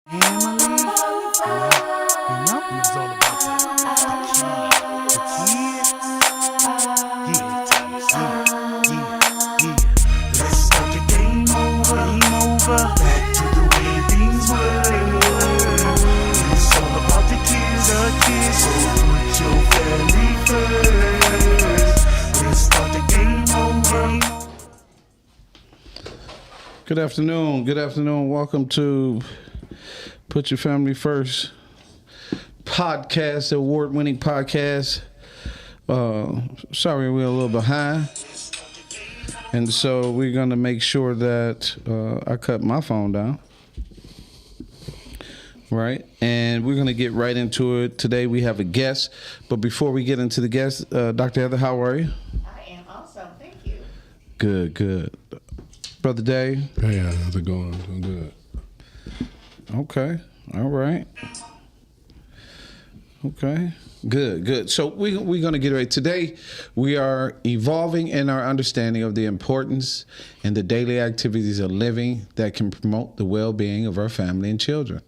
Emiy, and it's all about the kid. Yeah. Let's start the game over. Back to the way things were. It's all about the kids. So put your family first. Let's start the game over. Good afternoon. Welcome to Put Your Family First podcast, award-winning podcast. Sorry, we're a little behind. And so we're going to make sure that I cut my phone down. Right? And we're going to get right into it. Today we have a guest. But before we get into the guest, Dr. Heather, how are you? I am awesome. Thank you. Good. Brother Dave? Hey, how's it going? I'm good. Okay. All right. Okay. Good. So we're going to get right. Today, we are evolving in our understanding of the importance and the daily activities of living that can promote the well-being of our family and children.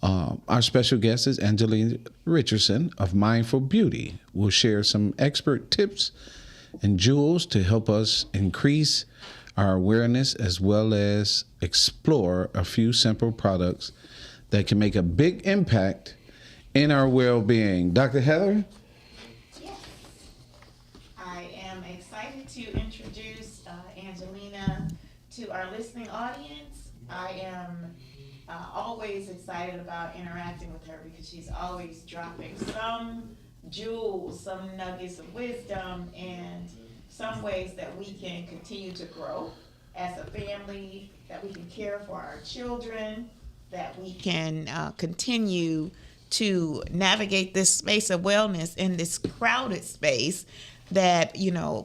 Our special guest is Angelina Richardson of Mindful Beauty. We'll share some expert tips and jewels to help us increase our awareness as well as explore a few simple products that can make a big impact in our well-being. Dr. Heather? Yes. I am excited to introduce Angelina to our listening audience. I am always excited about interacting with her because she's always dropping some jewels, some nuggets of wisdom, and some ways that we can continue to grow as a family, that we can care for our children, that we can continue to navigate this space of wellness in this crowded space that,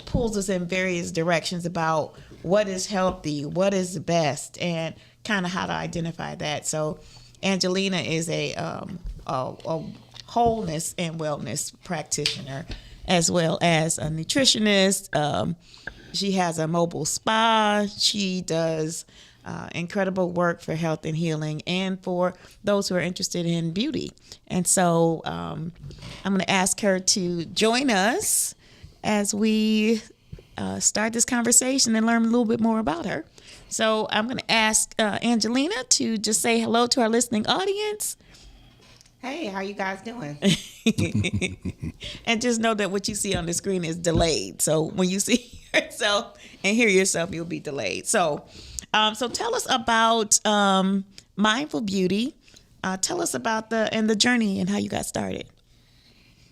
pulls us in various directions about what is healthy, what is best, and kind of how to identify that. So Angelina is a wholeness and wellness practitioner, as well as a nutritionist. She has a mobile spa. She does incredible work for health and healing and for those who are interested in beauty. And so I'm going to ask her to join us as we start this conversation and learn a little bit more about her. So I'm going to ask Angelina to just say hello to our listening audience. Hey, how you guys doing? And just know that what you see on the screen is delayed. So when you see yourself and hear yourself, you'll be delayed. So tell us about Mindful Beauty. Tell us about the journey and how you got started.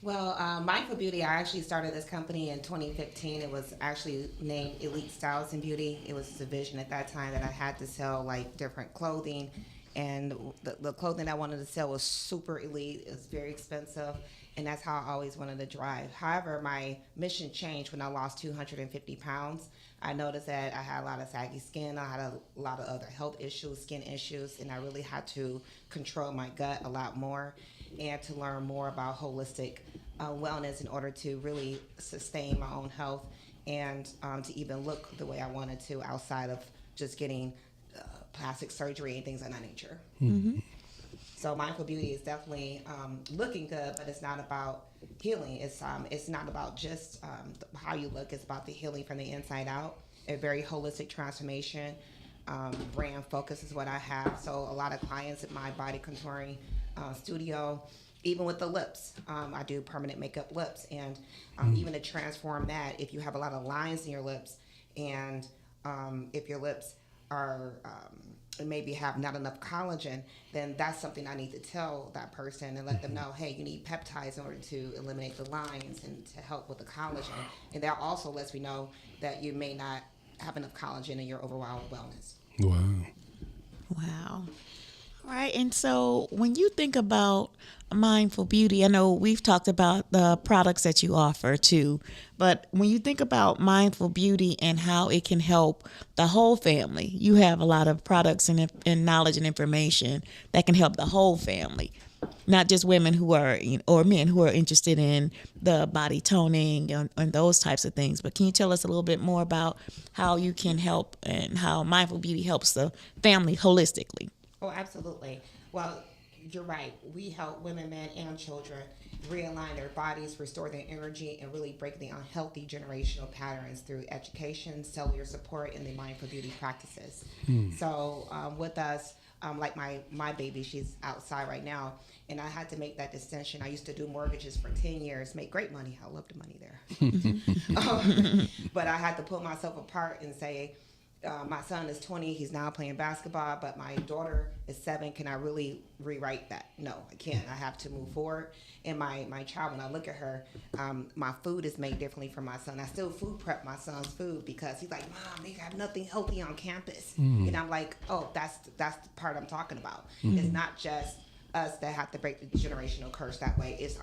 Well, Mindful Beauty, I actually started this company in 2015. It was actually named Elite Styles and Beauty. It was a vision at that time that I had to sell like different clothing. And the clothing I wanted to sell was super elite. It was very expensive. And that's how I always wanted to drive. However, my mission changed when I lost 250 pounds. I noticed that I had a lot of saggy skin. I had a lot of other health issues, skin issues, and I really had to control my gut a lot more and to learn more about holistic wellness in order to really sustain my own health and to even look the way I wanted to outside of just getting plastic surgery and things of that nature. Mm-hmm. So Mindful Beauty is definitely looking good, but it's not about healing. It's not about just how you look. It's about the healing from the inside out. A very holistic transformation. Brand focus is what I have. So a lot of clients at my body contouring studio, even with the lips, I do permanent makeup lips, and even to transform that, if you have a lot of lines in your lips, and if your lips are maybe have not enough collagen, then that's something I need to tell that person and let them know, hey, you need peptides in order to eliminate the lines and to help with the collagen. And that also lets me know that you may not have enough collagen in your overall wellness. Wow. All right. And so when you think about Mindful Beauty, I know we've talked about the products that you offer too, but when you think about Mindful Beauty and how it can help the whole family, you have a lot of products and knowledge and information that can help the whole family, not just women who are, or men who are interested in the body toning and those types of things. But can you tell us a little bit more about how you can help and how Mindful Beauty helps the family holistically? Oh, absolutely. Well, you're right. We help women, men, and children realign their bodies, restore their energy, and really break the unhealthy generational patterns through education, cellular support, and the mindful beauty practices. So, with us, like my baby, she's outside right now, and I had to make that distinction. I used to do mortgages for 10 years, make great money. I love the money there. But I had to pull myself apart and say, my son is 20. He's now playing basketball, but my daughter is 7. Can I really rewrite that? No, I can't. I have to move forward. And my child, when I look at her, my food is made differently for my son. I still food prep my son's food because he's like, Mom, they have nothing healthy on campus. And I'm like, oh, that's the part I'm talking about. It's not just us that have to break the generational curse that way. It's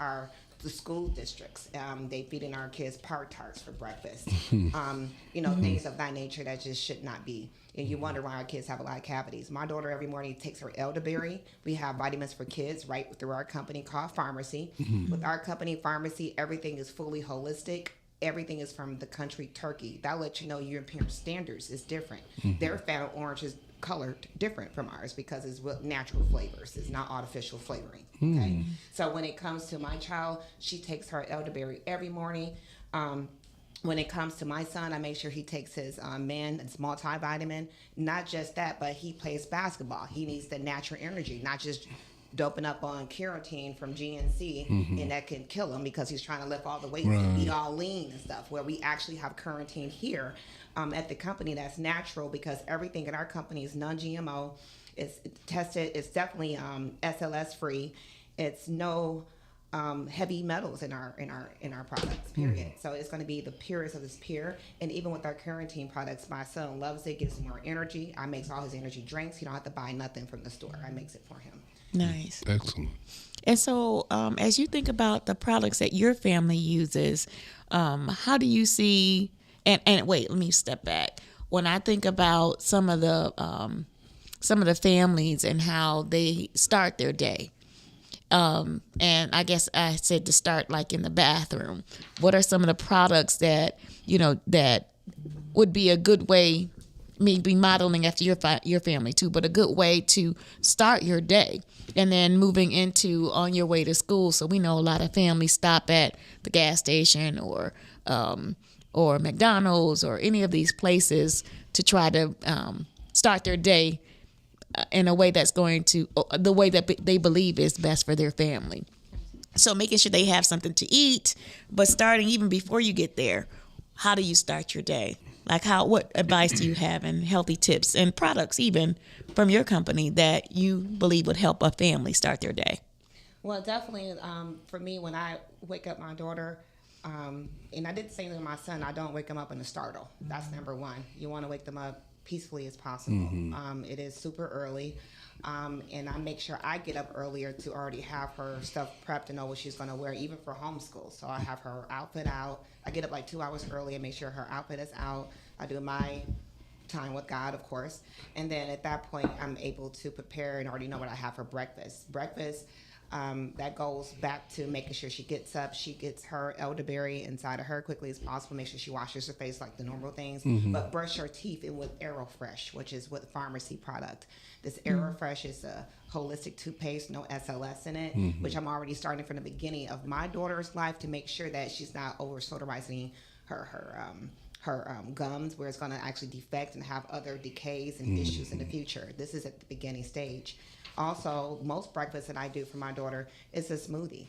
the school districts. They feeding our kids Pop-Tarts for breakfast. Things of that nature that just should not be. And you wonder why our kids have a lot of cavities. My daughter every morning takes her elderberry. We have vitamins for kids right through our company called Pharmacy. With our company Pharmacy, everything is fully holistic. Everything is from the country Turkey. That lets you know European standards is different. Their fennel orange is colored different from ours because it's with natural flavors. It's not artificial flavoring. Okay. So when it comes to my child, she takes her elderberry every morning. When it comes to my son, I make sure he takes his it's multivitamin. Not just that, but he plays basketball. He needs the natural energy, not just doping up on carotene from GNC, and that can kill him because he's trying to lift all the weights and eat all lean and stuff, where we actually have carotene here at the company that's natural because everything in our company is non-GMO. It's tested. It's definitely SLS free. It's no heavy metals in our products, period. So it's going to be the purest of this pure. And even with our carotene products, my son loves it, gives him more energy. I makes all his energy drinks. He don't have to buy nothing from the store. I makes it for him. Nice. Excellent. And so as you think about the products that your family uses, how do you see, and wait, let me step back. When I think about some of the families and how they start their day, and I guess I said to start like in the bathroom, what are some of the products that, that would be a good way, maybe modeling after your family too, but a good way to start your day and then moving into on your way to school. So we know a lot of families stop at the gas station or McDonald's or any of these places to try to start their day in a way that's going to, the way that they believe is best for their family. So making sure they have something to eat, but starting even before you get there, how do you start your day? Like what advice do you have and healthy tips and products even from your company that you believe would help a family start their day? Well, definitely for me, when I wake up my daughter, and I did the same to my son, I don't wake him up in a startle. That's number one. You want to wake them up peacefully as possible. It is super early. And I make sure I get up earlier to already have her stuff prepped and know what she's going to wear, even for homeschool. So I have her outfit out. I get up like 2 hours early and make sure her outfit is out. I do my time with God, of course. And then at that point, I'm able to prepare and already know what I have for breakfast. That goes back to making sure she gets up, she gets her elderberry inside of her quickly as possible, make sure she washes her face like the normal things, but brush her teeth in with AeroFresh, which is with Pharmacy product. This AeroFresh is a holistic toothpaste, no SLS in it, which I'm already starting from the beginning of my daughter's life to make sure that she's not over sodomizing her gums, where it's going to actually defect and have other decays and issues in the future. This is at the beginning stage. Also, most breakfast that I do for my daughter is a smoothie.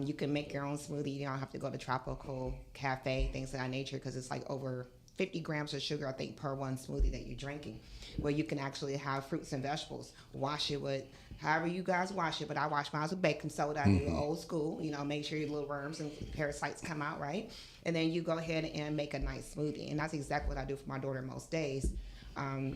You can make your own smoothie. You don't have to go to Tropical Cafe, things of that nature, because it's like over 50 grams of sugar, I think, per one smoothie that you're drinking, where you can actually have fruits and vegetables. Wash it with however you guys wash it, but I wash mine with baking soda. I do old school, make sure your little worms and parasites come out, right? And then you go ahead and make a nice smoothie. And that's exactly what I do for my daughter most days. I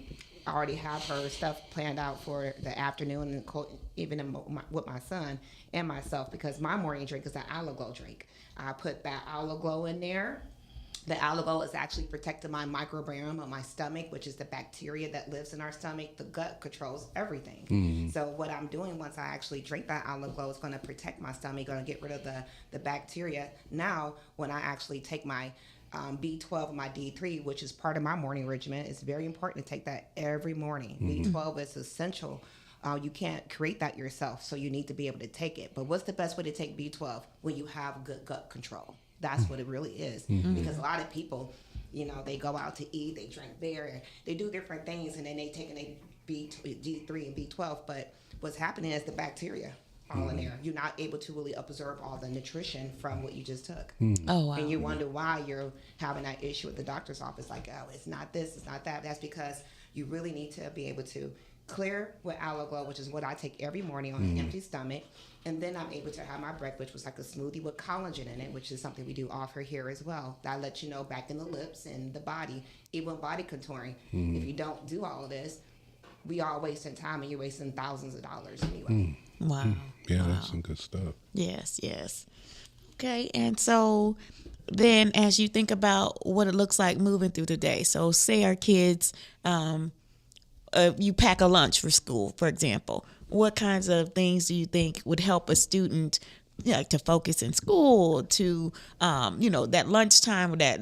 already have her stuff planned out for the afternoon, and even with my son and myself, because my morning drink is an Aloe Glow drink. I put that Aloe Glow in there. The Aloe Glow is actually protecting my microbiome of my stomach, which is the bacteria that lives in our stomach. The gut controls everything. So what I'm doing once I actually drink that Aloe Glow is going to protect my stomach, going to get rid of the bacteria. Now, when I actually take my B12 and my D3, which is part of my morning regimen, it's very important to take that every morning. B12 is essential You can't create that yourself, so you need to be able to take it. But what's the best way to take B12? When you have good gut control. That's what it really is. Because a lot of people, they go out to eat, they drink beer, they do different things, and then they take D3 and B12. But what's happening is the bacteria all in there. You're not able to really absorb all the nutrition from what you just took. Oh, wow. And you wonder why you're having that issue at the doctor's office. Like, oh, it's not this, it's not that. That's because you really need to be able to clear with Alloglow, which is what I take every morning on an empty stomach. And then I'm able to have my breakfast, which was like a smoothie with collagen in it, which is something we do offer here as well. That lets you know back in the lips and the body, even body contouring. If you don't do all of this, we are wasting time, and you're wasting thousands of dollars anyway. Wow. Yeah, Wow. that's some good stuff. Yes, yes. Okay, and so then as you think about what it looks like moving through the day, so say our kids, you pack a lunch for school, for example. What kinds of things do you think would help a student to focus in school, to, that lunchtime or that,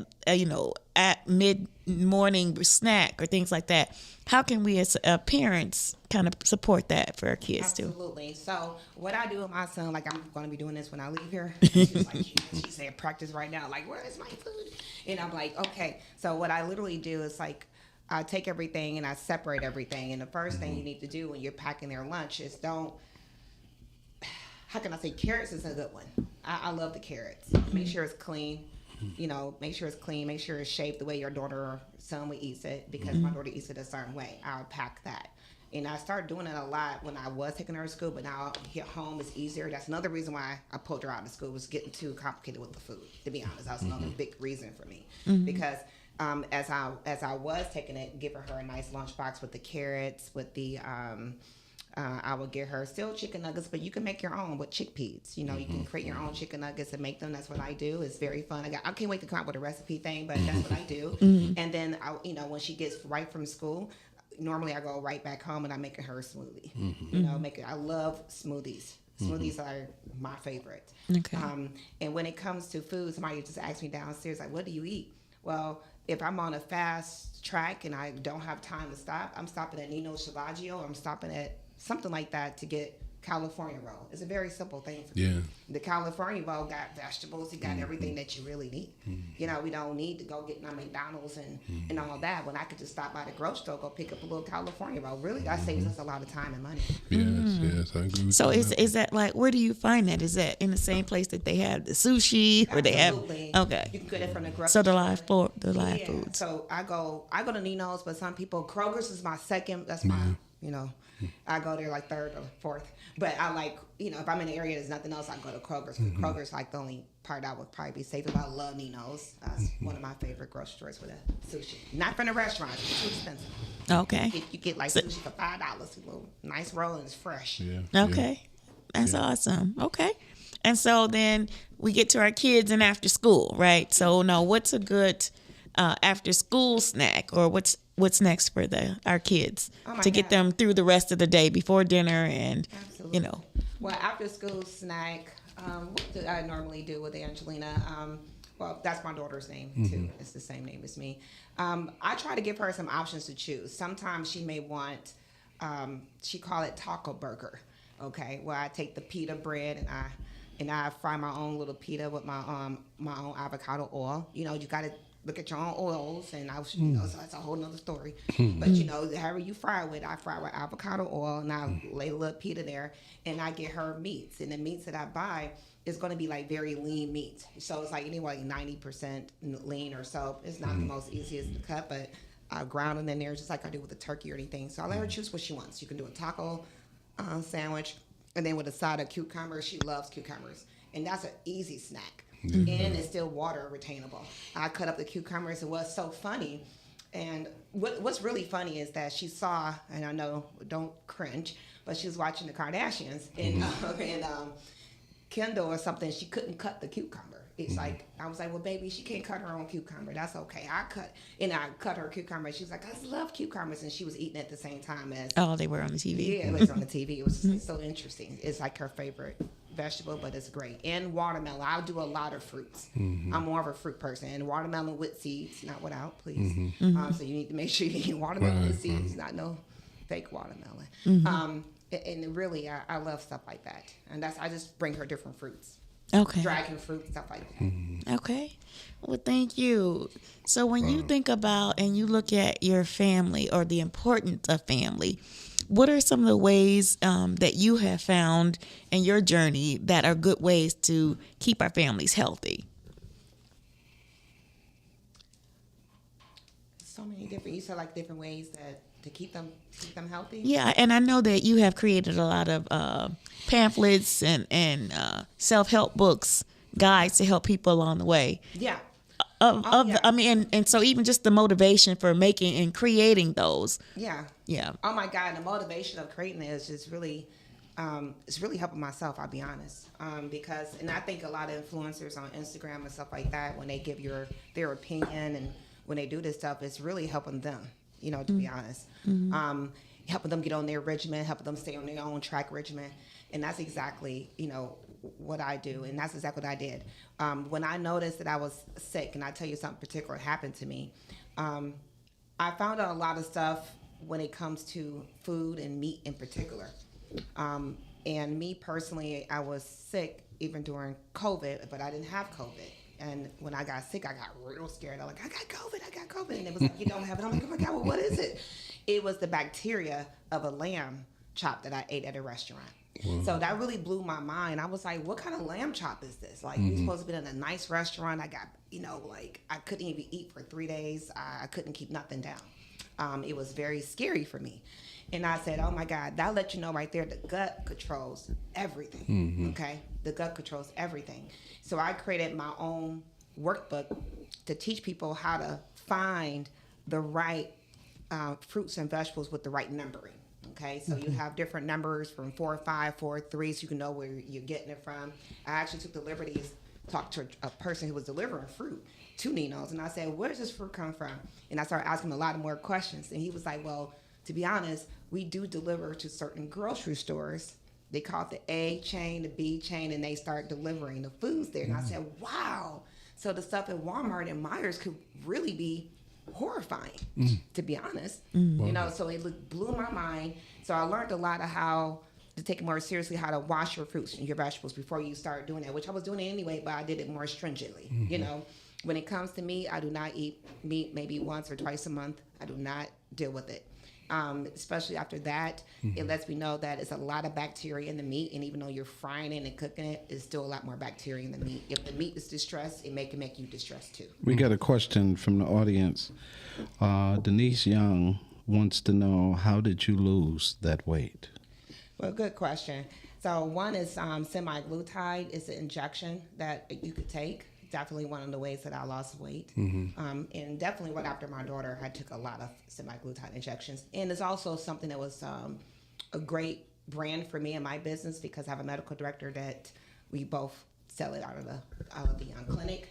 at mid-morning snack or things like that? How can we as parents kind of support that for our kids too? Absolutely. So what I do with my son, like I'm going to be doing this when I leave here. She's like, she's saying practice right now. Like, where is my food? And I'm like, okay. So what I literally do is like, I take everything and I separate everything. And the first thing you need to do when you're packing their lunch is how can I say, carrots is a good one. I love the carrots. Make sure it's clean. Make sure it's clean, make sure it's shaped the way your daughter or son would eat it, because my daughter eats it a certain way. I'll pack that. And I started doing it a lot when I was taking her to school, but now here home is easier. That's another reason why I pulled her out of school, was getting too complicated with the food, to be honest. That's another big reason for me. Because as I was taking it, giving her a nice lunchbox with the carrots, with the I would get her still chicken nuggets, but you can make your own with chickpeas. You can create your own chicken nuggets and make them. That's what I do. It's very fun. I can't wait to come up with a recipe thing, but that's what I do. And then, when she gets right from school, normally I go right back home and I'm making her a smoothie. I love smoothies. Smoothies are my favorite. Okay. And when it comes to food, somebody just asked me downstairs, like, what do you eat? Well, if I'm on a fast track and I don't have time to stop, I'm stopping at Nino Salvaggio, or I'm stopping at something like that to get California roll. It's a very simple thing for me. The California roll got vegetables. It got everything that you really need. We don't need to go get my McDonald's and all that, when I could just stop by the grocery store, go pick up a little California roll. Really, that saves us a lot of time and money. Yes, I agree with So you. is that like, where do you find that? Is that in the same place that they have the sushi, or they have? Absolutely. Okay. You can get it from the grocery So the store. live foods. So I go to Nino's, but some people, Kroger's is my second. That's my, I go there like third or fourth. But I like, if I'm in the area, there's nothing else, I go to Kroger's. Kroger's like the only part I would probably be safe about. I love Nino's. That's one of my favorite grocery stores for the sushi. Not from the restaurants. It's too expensive. Okay. You get like sushi for $5. A little nice roll, and it's fresh. Okay. That's awesome. Okay. And so then we get to our kids and after school, right? So now what's a good after school snack, or what's next for our kids to get them through the rest of the day before dinner and, Absolutely. Well, after school snack, what do I normally do with Angelina? Well, that's my daughter's name too. It's the same name as me. I try to give her some options to choose. Sometimes she may want, she call it taco burger. Okay, where I take the pita bread and I fry my own little pita with my own avocado oil. You gotta look at your own oils, and so that's a whole nother story. But however you fry it with, I fry with avocado oil, and I lay a little pita there, and I get her meats. And the meats that I buy is going to be like very lean meat. So it's like anyway 90% lean or so. It's not the most easiest to cut, but I ground them in there just like I do with a turkey or anything. So I let her choose what she wants. You can do a taco sandwich, and then with a side of cucumbers. She loves cucumbers, and that's an easy snack. And it's still water retainable. I cut up the cucumbers. It was so funny. And what's really funny is that she saw, and I know, don't cringe, but she was watching the Kardashians, and Kendall or something, she couldn't cut the cucumber. It's like, I was like, well, baby, she can't cut her own cucumber. That's okay. I cut her cucumber. She was like, I love cucumbers. And she was eating at the same time as. Oh, they were on the TV. Yeah, it was on the TV. It was so interesting. It's like her favorite vegetable, but it's great. And watermelon. I'll do a lot of fruits. I'm more of a fruit person. And watermelon with seeds, not without, please. So you need to make sure you eat watermelon with seeds, not no fake watermelon. Mm-hmm. And really, I love stuff like that. And I just bring her different fruits, Okay. dragon fruit, stuff like that. Okay. Well, thank you. So when you think about and you look at your family or the importance of family, what are some of the ways that you have found in your journey that are good ways to keep our families healthy? So many different. You said like different ways to keep them healthy. Yeah, and I know that you have created a lot of pamphlets and self-help books, guides to help people along the way. Yeah. I mean, and so even just the motivation for making and creating those. Yeah. Yeah. Oh my God, the motivation of creating it is just really, it's really helping myself. I'll be honest, because and I think a lot of influencers on Instagram and stuff like that, when they give their opinion and when they do this stuff, it's really helping them. You know, to be honest, helping them get on their regimen, helping them stay on their own track regimen, and that's exactly what I do, and that's exactly what I did. When I noticed that I was sick, and I tell you something particular happened to me, I found out a lot of stuff when it comes to food and meat in particular. And me personally, I was sick even during COVID, but I didn't have COVID. And when I got sick, I got real scared. I was like, I got COVID. And it was like, you don't have it. I'm like, oh my God, well, what is it? It was the bacteria of a lamb chop that I ate at a restaurant. So that really blew my mind. I was like, what kind of lamb chop is this? Like, we're supposed to be in a nice restaurant. I got, like, I couldn't even eat for 3 days. I couldn't keep nothing down. It was very scary for me. And I said, oh my God, that let you know right there, the gut controls everything, okay? The gut controls everything. So I created my own workbook to teach people how to find the right fruits and vegetables with the right numbering. Okay, so you have different numbers from 4, 5, 4, 3, so you can know where you're getting it from. I actually took the liberties, talked to a person who was delivering fruit to Nino's, and I said, where does this fruit come from? And I started asking him a lot more questions, and he was like, well, to be honest, we do deliver to certain grocery stores. They call it the A chain, the B chain, and they start delivering the foods there. And I said, wow. So the stuff at Walmart and Myers could really be horrifying, to be honest. So it blew my mind. So I learned a lot of how to take it more seriously, how to wash your fruits and your vegetables before you start doing that, which I was doing it anyway, but I did it more stringently. When it comes to meat, I do not eat meat maybe once or twice a month. I do not deal with it. Especially after that, it lets me know that it's a lot of bacteria in the meat, and even though you're frying it and cooking it, it's still a lot more bacteria in the meat. If the meat is distressed, it can make you distressed too. We got a question from the audience. Denise Young wants to know, how did you lose that weight? Well, good question. So one is semaglutide. It's an injection that you could take. Definitely one of the ways that I lost weight. And definitely right after my daughter, I took a lot of semaglutide injections. And it's also something that was a great brand for me and my business, because I have a medical director that we both sell it out of the clinic.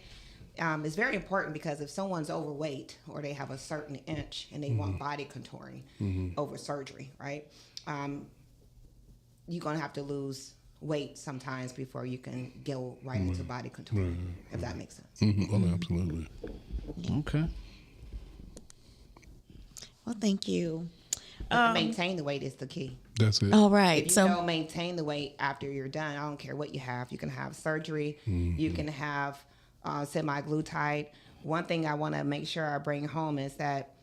It's very important, because if someone's overweight or they have a certain inch and they want body contouring over surgery, right? You're going to have to lose weight sometimes before you can go right into body contouring, if that makes sense. Well, absolutely. Okay. Well, thank you. But to maintain the weight is the key. That's it. All right. If you don't maintain the weight after you're done, I don't care what you have. You can have surgery. You can have semaglutide. One thing I want to make sure I bring home is that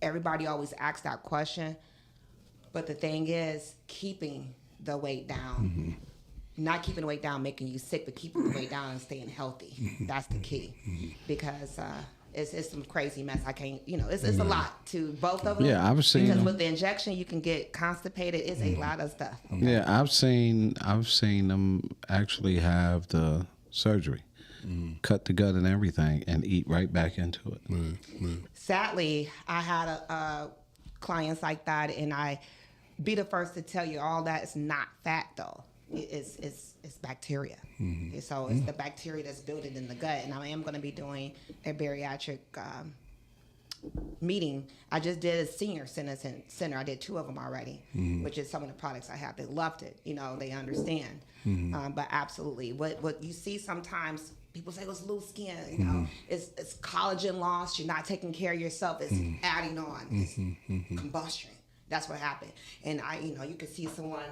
everybody always asks that question, but the thing is keeping the weight down. Not keeping the weight down making you sick, but keeping the weight down and staying healthy. That's the key. Because it's some crazy mess. I can't, it's a lot to both of them. Yeah, I've seen because them. with the injection you can get constipated. It's a lot of stuff. Okay? Yeah, I've seen them actually have the surgery, cut the gut and everything, and eat right back into it. Sadly, I had clients like that, and I be the first to tell you all that is not fat though. It's bacteria. So it's the bacteria that's building in the gut. And I am going to be doing a bariatric meeting. I just did a senior center. I did 2 of them already, which is some of the products I have. They loved it. They understand. But absolutely, what you see sometimes, people say, it's loose skin. It's collagen loss. You're not taking care of yourself. It's adding on. It's combustion. That's what happened. And you can see someone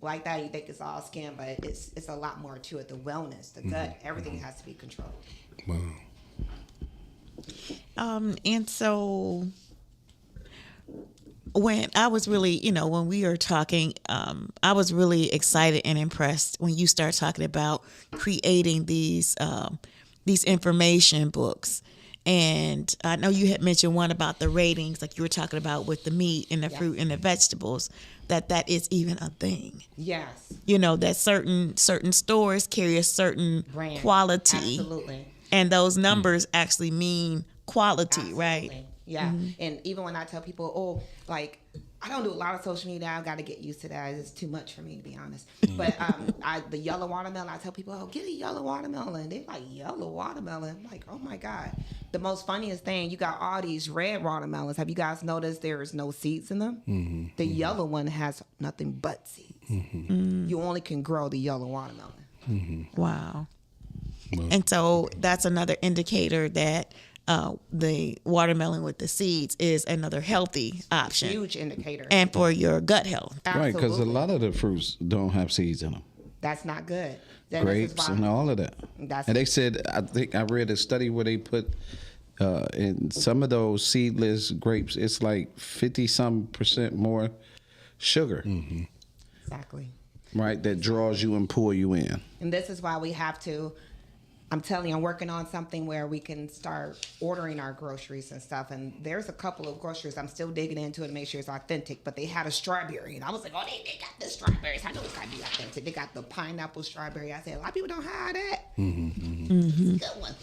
like that, you think it's all skin, but it's a lot more to it. The wellness, the gut, everything has to be controlled. Wow. And so when I was really, when we were talking, I was really excited and impressed when you start talking about creating these information books. And I know you had mentioned one about the ratings, like you were talking about with the meat and the fruit and the vegetables, that is even a thing. Yes. That certain stores carry a certain Brand. quality. Absolutely. And those numbers actually mean quality, Absolutely. right? Yeah. And even when I tell people, like, I don't do a lot of social media. I've got to get used to that. It's too much for me, to be honest. But the yellow watermelon, I tell people, get a yellow watermelon. They're like, yellow watermelon? I'm like, oh my God. The most funniest thing, you got all these red watermelons. Have you guys noticed there is no seeds in them? The yellow one has nothing but seeds. You only can grow the yellow watermelon. Wow. And so that's another indicator that the watermelon with the seeds is another healthy option. Huge indicator. And for your gut health. Right, because a Absolutely. lot of the fruits don't have seeds in them. That's not good. Then this is Grapes why- and all of that. That's- And they said, I think I read a study where they put in some of those seedless grapes, it's like 50% more sugar, Exactly. right? That draws you and pull you in. And this is why we have to, I'm telling you, I'm working on something where we can start ordering our groceries and stuff. And there's a couple of groceries I'm still digging into to make sure it's authentic, but they had a strawberry. And I was like, oh, they got the strawberries. I know it's got to be authentic. They got the pineapple strawberry. I said, a lot of people don't have that. It's a good one.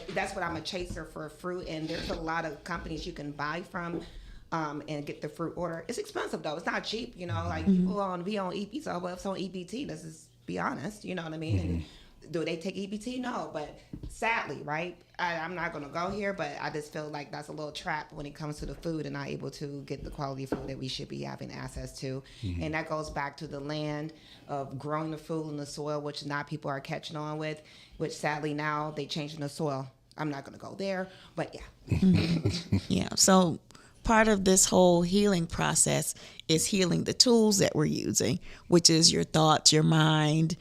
But that's what I'm a chaser for fruit. And there's a lot of companies you can buy from and get the fruit order. It's expensive, though. It's not cheap. Like people be on EBT. So well, if it's on EBT, let's just be honest. You know what I mean? And do they take EBT? No, but sadly, right? I'm not going to go here, but I just feel like that's a little trap when it comes to the food and not able to get the quality food that we should be having access to. And that goes back to the land of growing the food in the soil, which not people are catching on with, which sadly now they changing the soil. I'm not going to go there, but yeah. Yeah. So part of this whole healing process is healing the tools that we're using, which is your thoughts, your mind,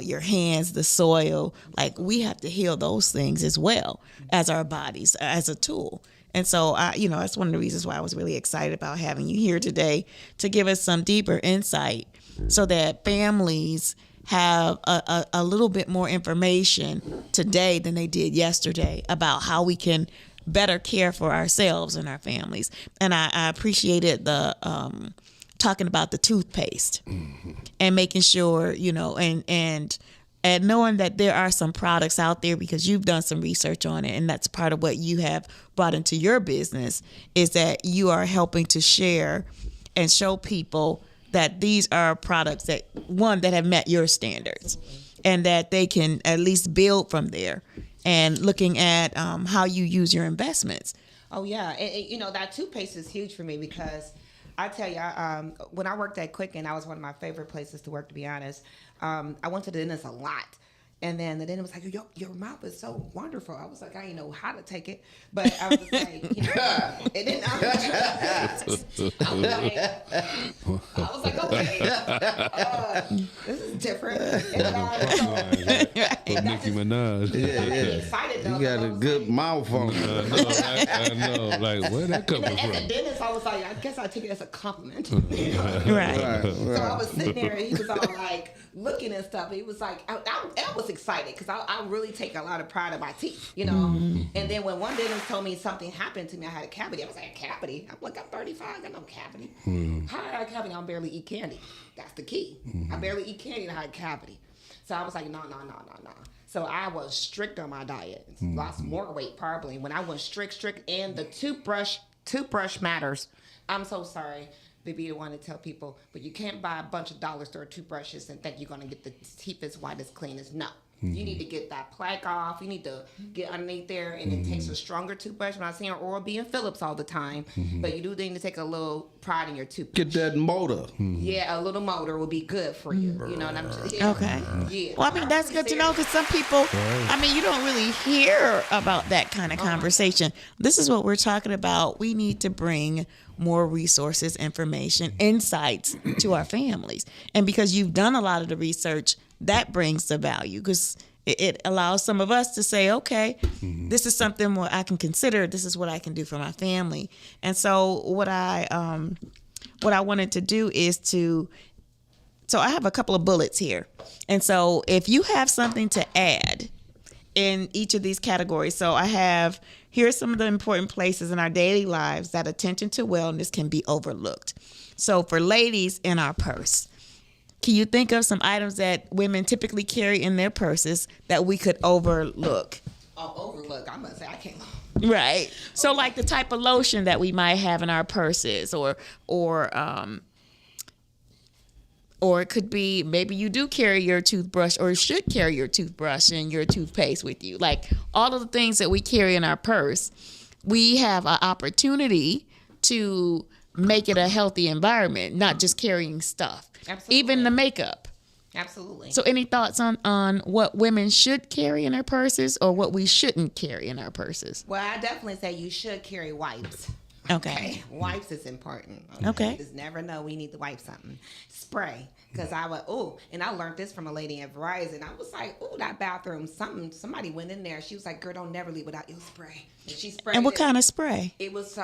your hands, the soil. Like we have to heal those things as well as our bodies, as a tool. And so, that's one of the reasons why I was really excited about having you here today to give us some deeper insight so that families have a little bit more information today than they did yesterday about how we can better care for ourselves and our families. And I appreciated the talking about the toothpaste and making sure, and knowing that there are some products out there because you've done some research on it, and that's part of what you have brought into your business is that you are helping to share and show people that these are products that have met your standards and that they can at least build from there. And looking at how you use your investments. Oh, yeah. And that toothpaste is huge for me because I tell you, when I worked at Quicken, that was one of my favorite places to work, to be honest. I went to the dentist a lot. And then the dentist was like, your mouth is so wonderful. I was like, I didn't know how to take it. But I was like, it didn't. I was like, okay. This is different. With Nicki Minaj. Excited, though. You got a good mouth on you. I know. Like, where that coming As a from? dentist, I was like, I guess I take it as a compliment. Right. So I was sitting there and he was all like looking and stuff. He was like, I was excited because I really take a lot of pride in my teeth, And then when one dentist told me something happened to me, I had a cavity. I was like, a cavity? I'm like, I'm 35, I got no cavity. How did I have a cavity? I barely eat candy. That's the key. I barely eat candy and I had a cavity. So I was like, no. So I was strict on my diet. Lost more weight probably. When I was strict, and the toothbrush matters. I'm so sorry to be the one to tell people, but you can't buy a bunch of dollar store toothbrushes and think you're going to get the teeth as white as clean as no. You need to get that plaque off. You need to get underneath there, and it takes a stronger toothbrush. I'm not saying Oral-B and Phillips all the time, but you do need to take a little pride in your toothbrush. Get that motor. Yeah, a little motor will be good for you. You know what I'm saying? Okay. Yeah. Well, I mean, that's good to know because some people, you don't really hear about that kind of conversation. This is what we're talking about. We need to bring more resources, information, insights to our families. And because you've done a lot of the research, that brings the value, because it allows some of us to say, okay, this is something what I can consider. This is what I can do for my family. And so what I wanted to do is so I have a couple of bullets here. And so if you have something to add in each of these categories, so I have, here's some of the important places in our daily lives that attention to wellness can be overlooked. So for ladies, in our purse, can you think of some items that women typically carry in their purses that we could overlook? Oh, overlook. I'm gonna say I can't. Right. So like the type of lotion that we might have in our purses, or it could be maybe you do carry your toothbrush, or should carry your toothbrush and your toothpaste with you. Like all of the things that we carry in our purse, we have an opportunity to make it a healthy environment, not just carrying stuff. Absolutely. Even the makeup. Absolutely. So any thoughts on what women should carry in their purses or what we shouldn't carry in our purses? Well, I definitely say you should carry wipes. Okay. Wipes is important. Okay. You just never know. We need to wipe something. Spray. Because I went, and I learned this from a lady at Verizon. I was like, that bathroom, somebody went in there. She was like, girl, don't never leave without your spray. And she sprayed And what it. kind of spray? It was,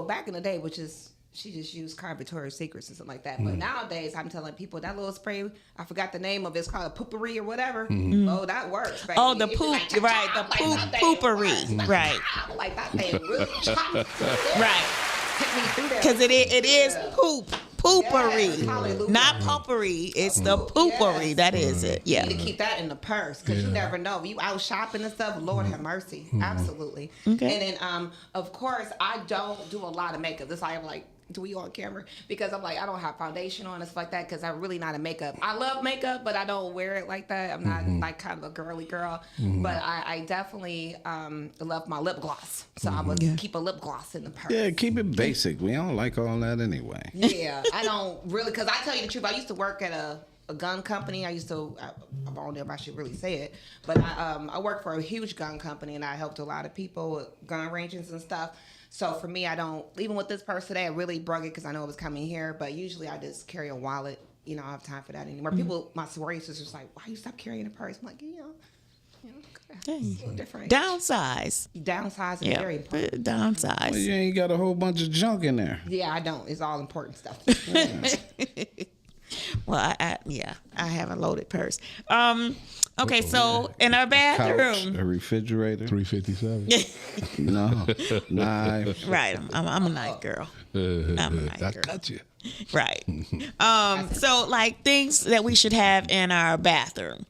back in the day, which is, she just used Victoria's Secrets and something like that. But nowadays, I'm telling people that little spray, I forgot the name of it. It's called a poopery or whatever. Oh, that works. Baby. Oh, the It's poop, like, right? The like, poop, that thing poopery, works. right? I'm like, that thing really chops. Right. Hit me through there. Because it is poopery, Yes, hallelujah. not poopery. It's the poopery. Yes. That is it. Yeah. You need to keep that in the purse, because you never know. You out shopping and stuff, Lord have mercy. Absolutely. Okay. And then, of course, I don't do a lot of makeup. This I'm like, do we on camera? Because I'm like, I don't have foundation on and stuff like that, because I'm really not a makeup. I love makeup, but I don't wear it like that. I'm not like kind of a girly girl. But I definitely love my lip gloss. So I would keep a lip gloss in the purse. Yeah, keep it basic. We don't like all that anyway. Yeah, I don't really, because I tell you the truth, I used to work at a gun company. I don't know if I should really say it, but I worked for a huge gun company, and I helped a lot of people with gun ranges and stuff. So for me, I don't, even with this purse today, I really brung it because I know it was coming here, but usually I just carry a wallet. I don't have time for that anymore. People, my sorority sisters like, why you stop carrying a purse? I'm like, it's a little different. Downsize. Downsize is very important. Downsize. Well, you ain't got a whole bunch of junk in there. Yeah, I don't. It's all important stuff. Well, I have a loaded purse. Okay, so in our Couch, bathroom, a refrigerator. 357. No, knife. right? I'm a night girl. I'm a night I girl. got you. Right. So like things that we should have in our bathroom.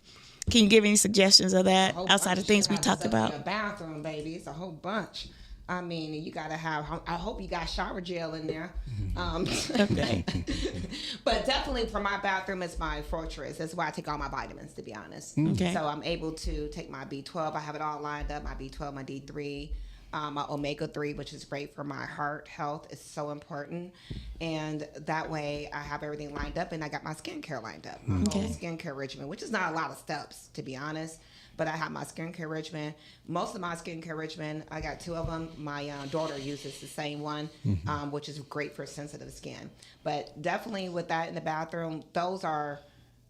Can you give any suggestions of that outside of things we talked about? In the bathroom, baby, it's a whole bunch. I mean, you gotta have. I hope you got shower gel in there. Okay. But definitely for my bathroom, it's my fortress. That's where I take all my vitamins, to be honest. Okay. So I'm able to take my B12. I have it all lined up. My B12, my D3, my omega-3, which is great for my heart health. It's so important. And that way I have everything lined up, and I got my skincare lined up. My whole skincare regimen, which is not a lot of steps, to be honest. But I have my skincare regimen. Most of my skincare regimen, I got 2 of them. My daughter uses the same one, which is great for sensitive skin. But definitely with that in the bathroom, those are,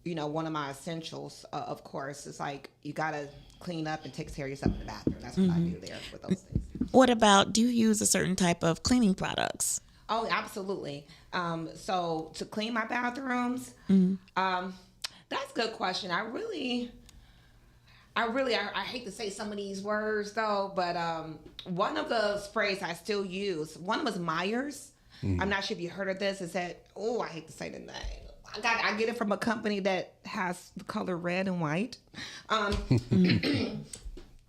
one of my essentials, of course. It's like you got to clean up and take care of yourself in the bathroom. That's what I do there with those things. What about, do you use a certain type of cleaning products? Oh, absolutely. So to clean my bathrooms, that's a good question. I hate to say some of these words though, but one of the sprays I still use, one was Myers. I'm not sure if you heard of this. Is that, I hate to say the name. I get it from a company that has the color red and white. I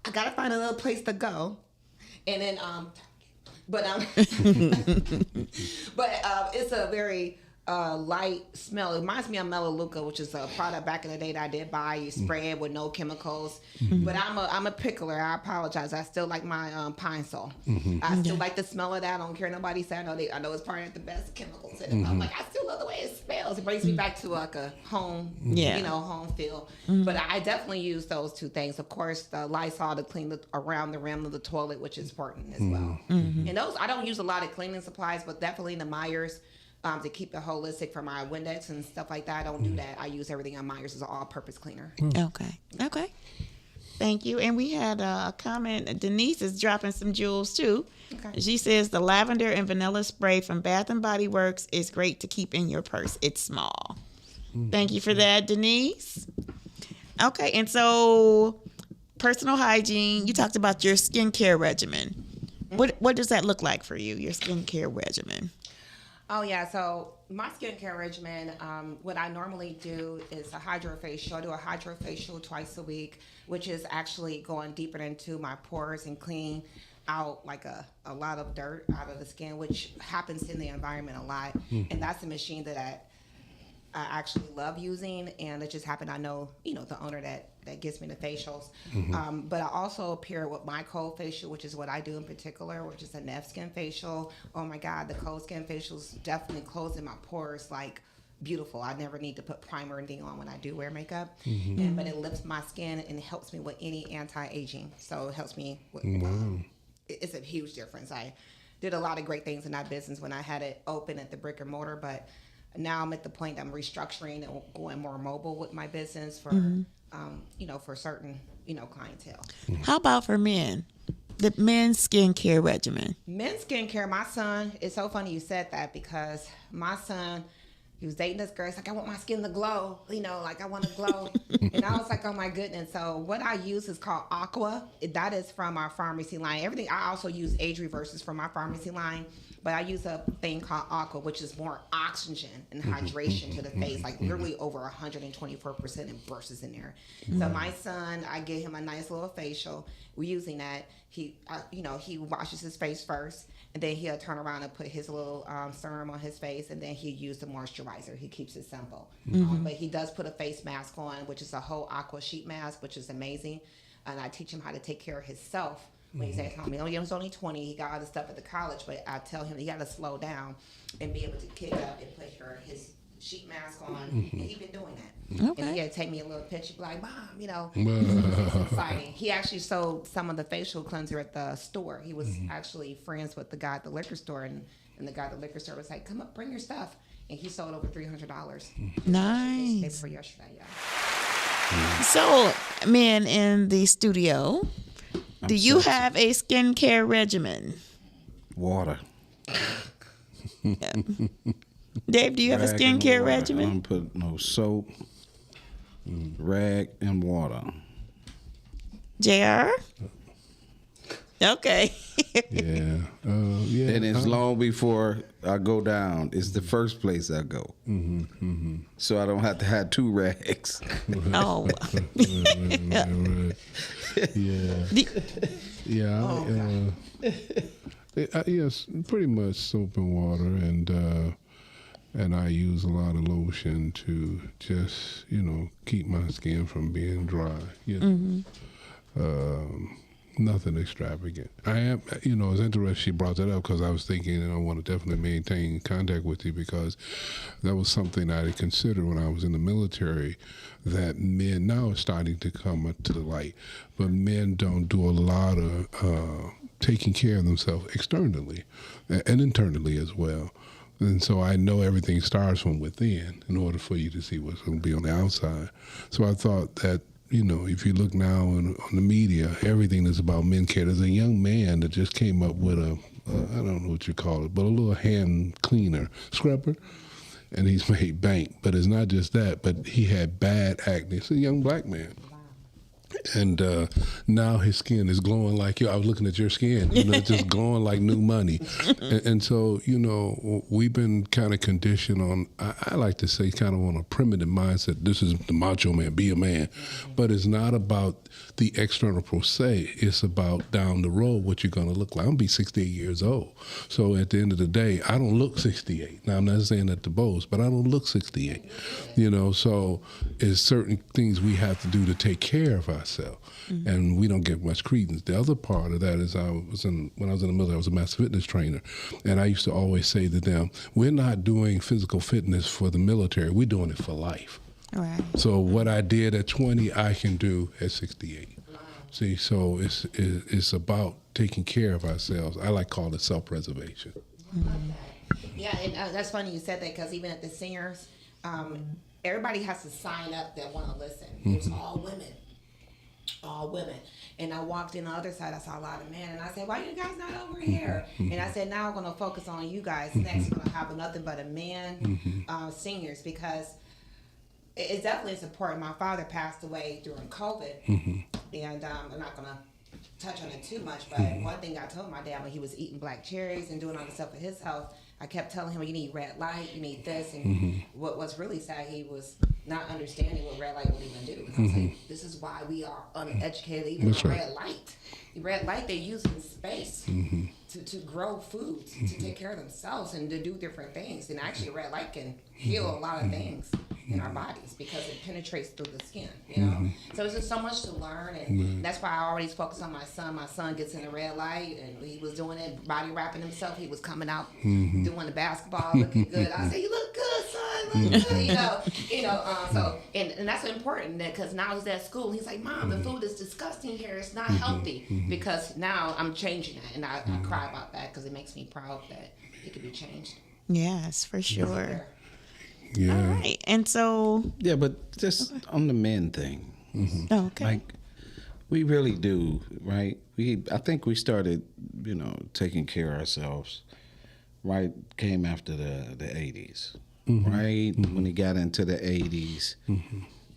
gotta find a little place to go, and then it's a very light smell. It reminds me of Melaleuca, which is a product back in the day that I did buy. You spray it with no chemicals. But I'm a pickler. I apologize. I still like my Pine Sol. I still like the smell of that. I don't care nobody say. I know it's probably not the best chemicals in it. But I'm like, I still love the way it smells. feels. It brings me back to like a home, Yeah. home feel. But I definitely use those two things. Of course, the Lysol to clean around the rim of the toilet, which is important as well. And those, I don't use a lot of cleaning supplies, but definitely the Myers to keep it holistic for my Windex and stuff like that. I don't do that. I use everything on Myers as an all-purpose cleaner. Okay. Thank you. And we had a comment. Denise is dropping some jewels too. Okay. She says the lavender and vanilla spray from Bath and Body Works is great to keep in your purse. It's small. Thank you for that, Denise. Okay, and so personal hygiene. You talked about your skincare regimen. What does that look like for you? Your skincare regimen? Oh yeah, so my skincare regimen, what I normally do is a hydrofacial. I do a hydrofacial twice a week, which is actually going deeper into my pores and cleaning out like a lot of dirt out of the skin, which happens in the environment a lot. And that's a machine that I actually love using, and it just happened. I know, the owner that gives me the facials. But I also pair with my cold facial, which is what I do in particular, which is a Neff skin facial. Oh my God, the cold skin facials definitely closing my pores like beautiful. I never need to put primer or anything on when I do wear makeup. But it lifts my skin and it helps me with any anti-aging. So it helps me with, it's a huge difference. I did a lot of great things in that business when I had it open at the brick and mortar, but now I'm at the point I'm restructuring and going more mobile with my business for, for certain, clientele. How about for men? The men's skincare regimen. Men's skincare, my son, it's so funny you said that because my son, he was dating this girl. He's like, I want my skin to glow, like I want to glow. And I was like, oh my goodness. So what I use is called Aqua. That is from our pharmacy line. Everything, I also use age reverses from my pharmacy line. But I use a thing called Aqua, which is more oxygen and hydration to the face, like literally over 124% and bursts in there. So my son, I give him a nice little facial. We're using that. He washes his face first, and then he'll turn around and put his little serum on his face, and then he'll use the moisturizer. He keeps it simple. But he does put a face mask on, which is a whole Aqua sheet mask, which is amazing. And I teach him how to take care of himself. When he's at home, he was only 20. He got all the stuff at the college, but I tell him he got to slow down and be able to kick up and put his sheet mask on. And he's been doing that. Okay. And he had to take me a little picture, be like, Mom, it's exciting. He actually sold some of the facial cleanser at the store. He was actually friends with the guy at the liquor store, and the guy at the liquor store was like, come up, bring your stuff. And he sold over $300. Nice. Day before yesterday, yeah. So, men in the studio, do you have a skincare regimen? Water. Dave, do you have a Rag and skincare water. I regimen? don't put no soap, rag, and water. JR? Okay. Yeah. And it's long before I go down. It's the first place I go. So I don't have to have two rags. Oh. Right. Yeah. Yes, pretty much soap and water, and I use a lot of lotion to just keep my skin from being dry. Nothing extravagant. I am, it's interesting she brought that up because I was thinking, I want to definitely maintain contact with you because that was something I had considered when I was in the military, that men now are starting to come up to the light, but men don't do a lot of taking care of themselves externally and internally as well. And so I know everything starts from within in order for you to see what's going to be on the outside. So I thought that, if you look now on the media, everything is about men care. There's a young man that just came up with I don't know what you call it, but a little hand cleaner, scrubber, and he's made bank. But it's not just that, but he had bad acne. It's a young black man. And now his skin is glowing like I was looking at your skin, just glowing like new money. And so, we've been kind of conditioned on, I like to say, kind of on a primitive mindset. This is the macho man, be a man. But it's not about the external per se. It's about down the road what you're going to look like. I'm going to be 68 years old. So at the end of the day, I don't look 68. Now, I'm not saying that to boast, but I don't look 68. So it's certain things we have to do to take care of ourselves. sell, and we don't give much credence. The other part of that is when I was in the military, I was a master fitness trainer, and I used to always say to them, we're not doing physical fitness for the military, we're doing it for life. Right. So what I did at 20, I can do at 68. See, so it's about taking care of ourselves. I like calling it self-preservation. Yeah, and that's funny you said that, because even at the singers, everybody has to sign up that want to listen. It's all women. And I walked in the other side, I saw a lot of men, and I said, why you guys not over here? And I said, now I'm going to focus on you guys. Next, we're going to have nothing but a man singers, because it's definitely important. My father passed away during COVID, and I'm not going to touch on it too much, but one thing I told my dad when he was eating black cherries and doing all the stuff for his health, I kept telling him, you need red light, you need this, and what was really sad, he was not understanding what red light would even do. And I was like, this is why we are uneducated, even with red light. The red light, they use in space to grow foods, to take care of themselves, and to do different things. And actually, red light can heal a lot of things in our bodies because it penetrates through the skin, you know. So it's just so much to learn, and that's why I always focus on my son. My son gets in the red light, and he was doing it, body wrapping himself. He was coming out doing the basketball, looking good. I say, you look good, son, look good, So and that's important, because now he's at school. He's like, Mom, the food is disgusting here. It's not healthy. Because now I'm changing that, and I cry about that because it makes me proud that it could be changed. Yes, for sure. Yeah. All right. And so. Yeah, but just on the men thing. Oh, okay. Like, we really do, right? I think we started, taking care of ourselves, right? Came after the 80s, right? When he got into the 80s,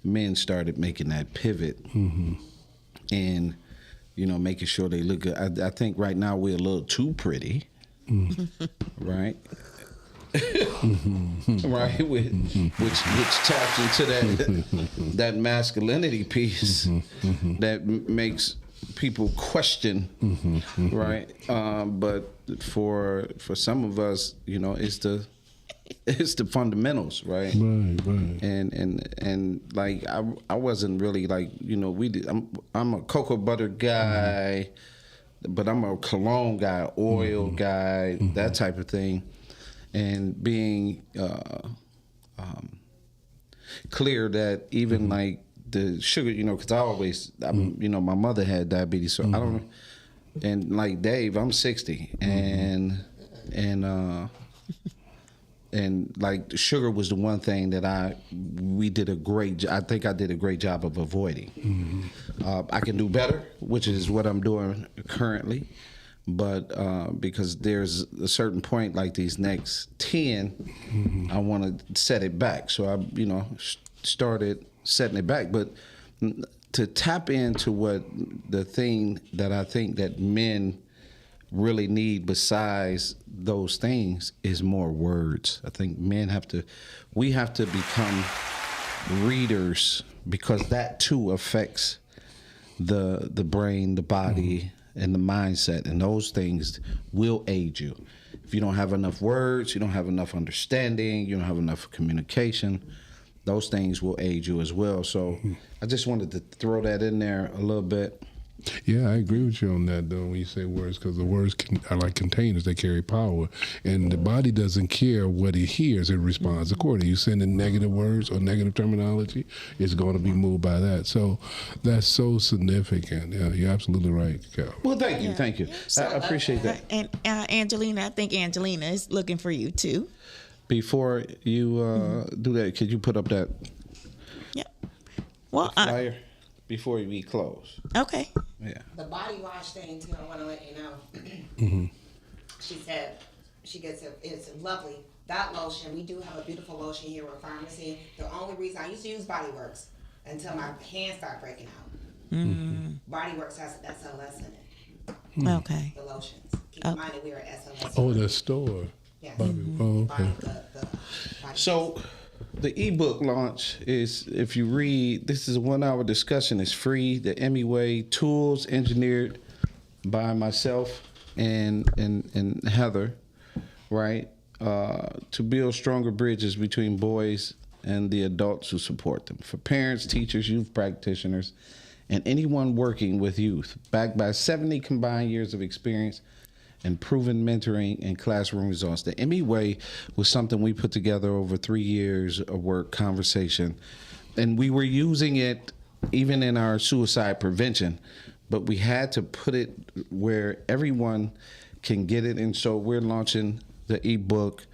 men started making that pivot and, making sure they look good. I think right now we're a little too pretty, right? Right, which taps into that masculinity piece that makes people question, right? But for some of us, it's the fundamentals, right? Right. And like I wasn't really like I'm a cocoa butter guy, but I'm a cologne guy, oil guy, that type of thing. And being clear that even like the sugar, because my mother had diabetes, so I don't. And like Dave, I'm 60, and like the sugar was the one thing that I did a great job of avoiding. I can do better, which is what I'm doing currently. But because there's a certain point, like these next 10, I want to set it back. So I, started setting it back. But to tap into what the thing that I think that men really need besides those things is more words. I think we have to become readers, because that too affects the brain, the body, and the mindset, and those things will aid you. If you don't have enough words, you don't have enough understanding, you don't have enough communication, those things will aid you as well. So I just wanted to throw that in there a little bit. Yeah, I agree with you on that, though, when you say words, because the words are like containers. They carry power. And the body doesn't care what it hears. It responds accordingly. You send in negative words or negative terminology, it's going to be moved by that. So that's so significant. Yeah, you're absolutely right, Cal. Well, thank you. I appreciate that. And Angelina, I think Angelina is looking for you, too. Before you do that, could you put up that flyer before we close? Okay. Yeah. The body wash thing, too, I want to let you know. She said it's lovely. That lotion, we do have a beautiful lotion here at pharmacy. The only reason I used to use Body Works until my hands started breaking out. Body Works has SLS in it. Okay. The lotions. Keep in mind that we are SLS. Oh, the store. Yes. Oh, okay. So the ebook launch is, if you read, this is a 1-hour discussion. It's free. The Emiy Way tools engineered by myself and Heather, right? To build stronger bridges between boys and the adults who support them. For parents, teachers, youth practitioners, and anyone working with youth, backed by 70 combined years of experience and proven mentoring and classroom results. The Emiy Way was something we put together over 3 years of work, conversation, and we were using it even in our suicide prevention, but we had to put it where everyone can get it. And so we're launching the ebook.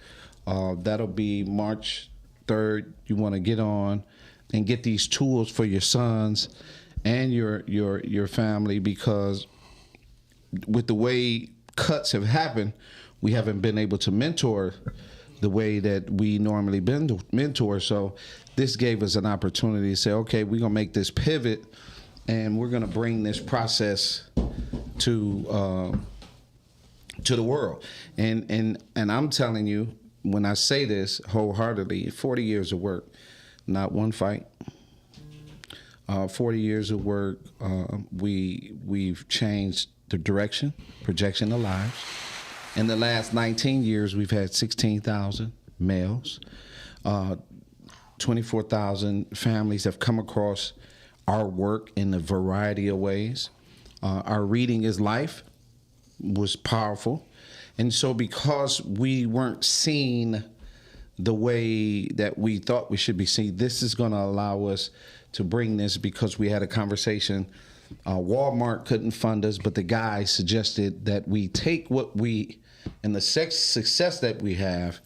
That'll be March 3rd. You want to get on and get these tools for your sons and your family, because with the way cuts have happened, we haven't been able to mentor the way that we normally mentor. So this gave us an opportunity to say, okay, we're gonna make this pivot, and we're gonna bring this process to the world. And I'm telling you, when I say this wholeheartedly, 40 years of work, not one fight. 40 years of work. We've changed the direction, projection of lives. In the last 19 years, we've had 16,000 males. 24,000 families have come across our work in a variety of ways. Our Reading is Life was powerful. And so because we weren't seen the way that we thought we should be seen, this is going to allow us to bring this, because we had a conversation. Walmart couldn't fund us, but the guy suggested that we take what we, and the success that we have,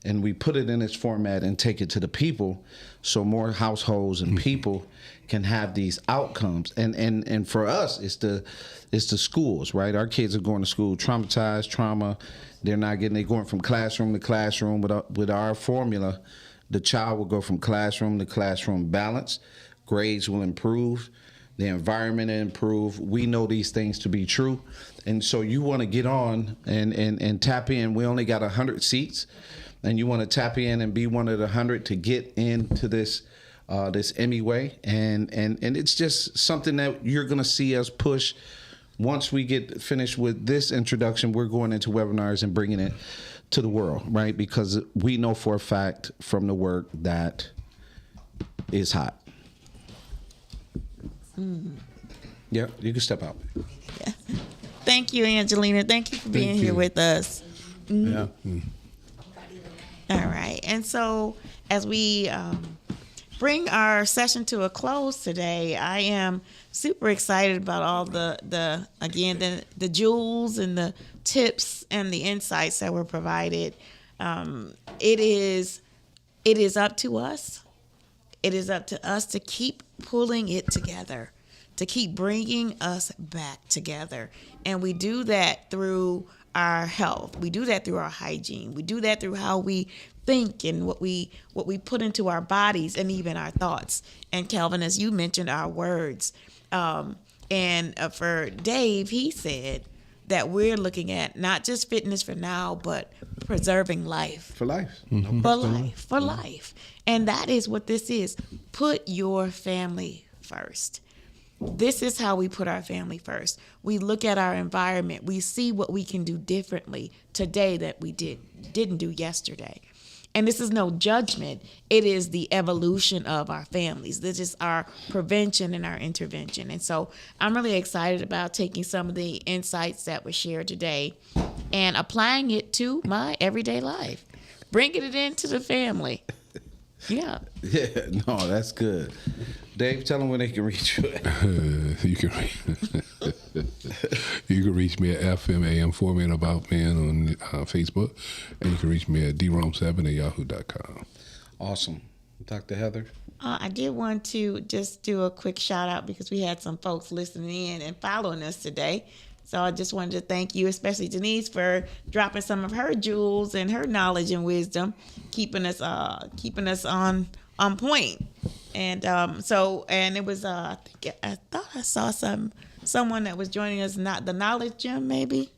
and we put it in its format and take it to the people, so more households and people can have these outcomes. And for us, it's the schools, right? Our kids are going to school traumatized, trauma. They're going from classroom to classroom. With our formula, the child will go from classroom to classroom balanced. Grades will improve. The environment will improve. We know these things to be true. And so you want to get on and tap in. We only got 100 seats. And you want to tap in and be one of the 100 to get into this Emiy Way. And it's just something that you're going to see us push. Once we get finished with this introduction, we're going into webinars and bringing it to the world, right? Because we know for a fact from the work that is hot. Yeah, you can step out. Yeah. Thank you, Angelina. Thank you for being here with us. Yeah. All right. And so as we bring our session to a close today, I am super excited about all the jewels and the tips and the insights that were provided. It is up to us. It is up to us to keep pulling it together, to keep bringing us back together. And we do that through our health. We do that through our hygiene. We do that through how we think and what we put into our bodies and even our thoughts. And Calvin, as you mentioned, our words. For Dave, he said that we're looking at not just fitness for now, but preserving life. For life. For life. And that is what this is. Put your family first. This is how we put our family first. We look at our environment. We see what we can do differently today that we didn't do yesterday. And this is no judgment. It is the evolution of our families. This is our prevention and our intervention. And so I'm really excited about taking some of the insights that were shared today and applying it to my everyday life, bringing it into the family. Yeah. Yeah, no, that's good. Dave, tell them where they can reach you. You can reach me at FMAM for Me and About Man on Facebook, and you can reach me at drom7@yahoo.com. Awesome. Dr. Heather? I did want to just do a quick shout out because we had some folks listening in and following us today. So I just wanted to thank you, especially Denise, for dropping some of her jewels and her knowledge and wisdom, keeping us on point. And it was I thought I saw someone that was joining us, not the Knowledge Gym, maybe.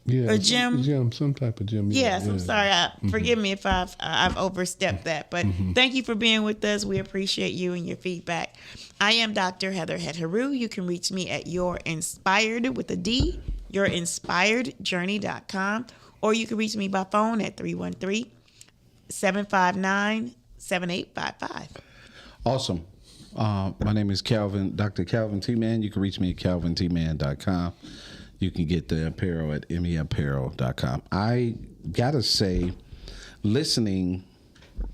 Yeah, or gym. Some type of gym. Yes, I'm sorry. Forgive me if I've overstepped that, but thank you for being with us. We appreciate you and your feedback. I am Dr. Heather Heteru. You can reach me at yourinspiredjourney.com, or you can reach me by phone at 313-759-7855. Awesome. My name is Calvin, Dr. Calvin T. Man. You can reach me at calvintman.com. You can get the apparel at emyapparel.com. I gotta say, listening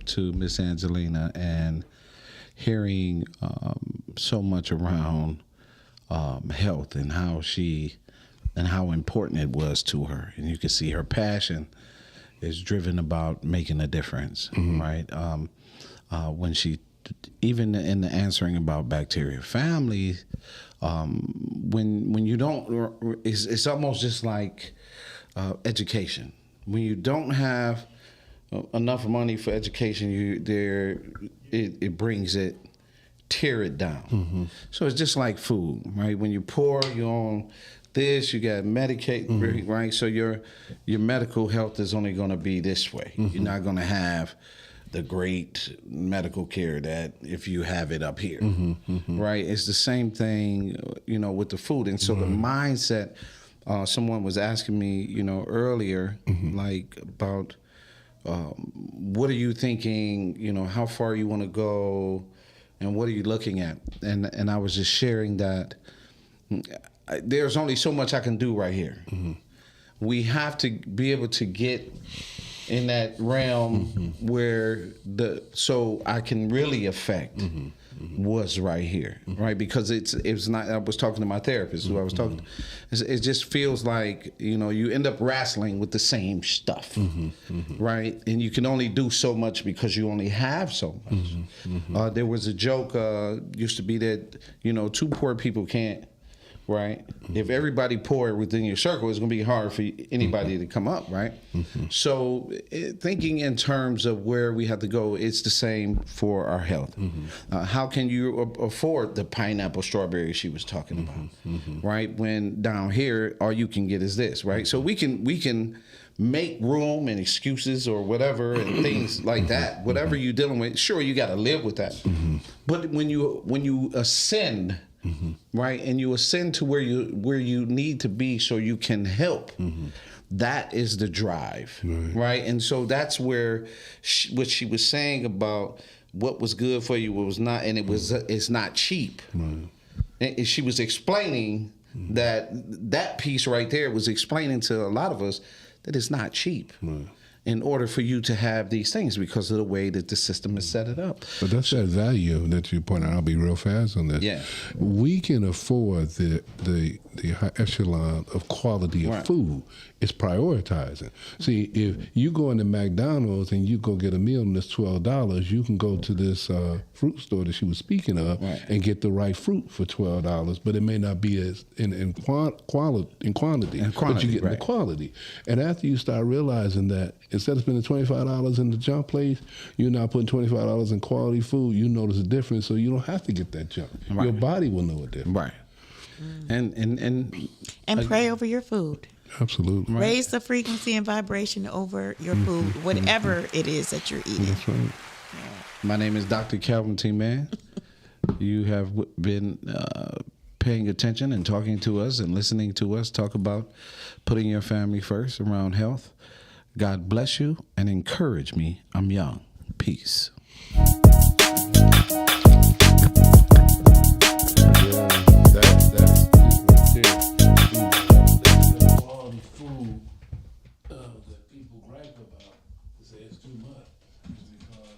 to Miss Angelina and hearing so much around health and how important it was to her, and you can see her passion is driven about making a difference, right? When she, even in the answering about bacteria family, when you don't, it's almost just like education. When you don't have enough money for education, it brings it, tear it down. So it's just like food, right? When you're poor, you're on this, you got Medicaid, right? So your medical health is only going to be this way. You're not going to have the great medical care that if you have it up here, right? It's the same thing, with the food. And so the mindset, someone was asking me, earlier, like about what are you thinking, how far you want to go and what are you looking at? And I was just sharing that there's only so much I can do right here. We have to be able to get in that realm where so I can really affect what's right here, right? Because it's not. I was talking to my therapist, who I was talking to. It just feels like you end up wrestling with the same stuff, right? And you can only do so much because you only have so much. There was a joke used to be that two poor people can't. Right? If everybody poor within your circle, it's going to be hard for anybody to come up, right? So thinking in terms of where we have to go, it's the same for our health. How can you afford the pineapple strawberry she was talking about, right? When down here, all you can get is this, right? So we can make room and excuses or whatever and things like that. Whatever you're dealing with, sure, you got to live with that. But when you ascend, right, and you ascend to where you need to be so you can help. That is the drive, right? And so that's where what she was saying about what was good for you, what was not, and it's not cheap. And she was explaining that piece right there was explaining to a lot of us that it's not cheap. In order for you to have these things because of the way that the system is set it up. But that's that value that you point out. I'll be real fast on this. Yeah. We can afford the high echelon of quality of food. It's prioritizing. See, if you go into McDonald's and you go get a meal and it's $12, you can go to this fruit store that she was speaking of and get the right fruit for $12, but it may not be as in quantity, but you get the quality. And after you start realizing that instead of spending $25 in the junk place, you're now putting $25 in quality food, you notice a difference, so you don't have to get that junk. Your body will know a difference. Right. And pray over your food. Absolutely. Raise the frequency and vibration over your food, whatever it is that you're eating. That's right. My name is Dr. Calvin T. Man. You have been paying attention and talking to us and listening to us talk about putting your family first around health. God bless you and encourage me. I'm young. Peace.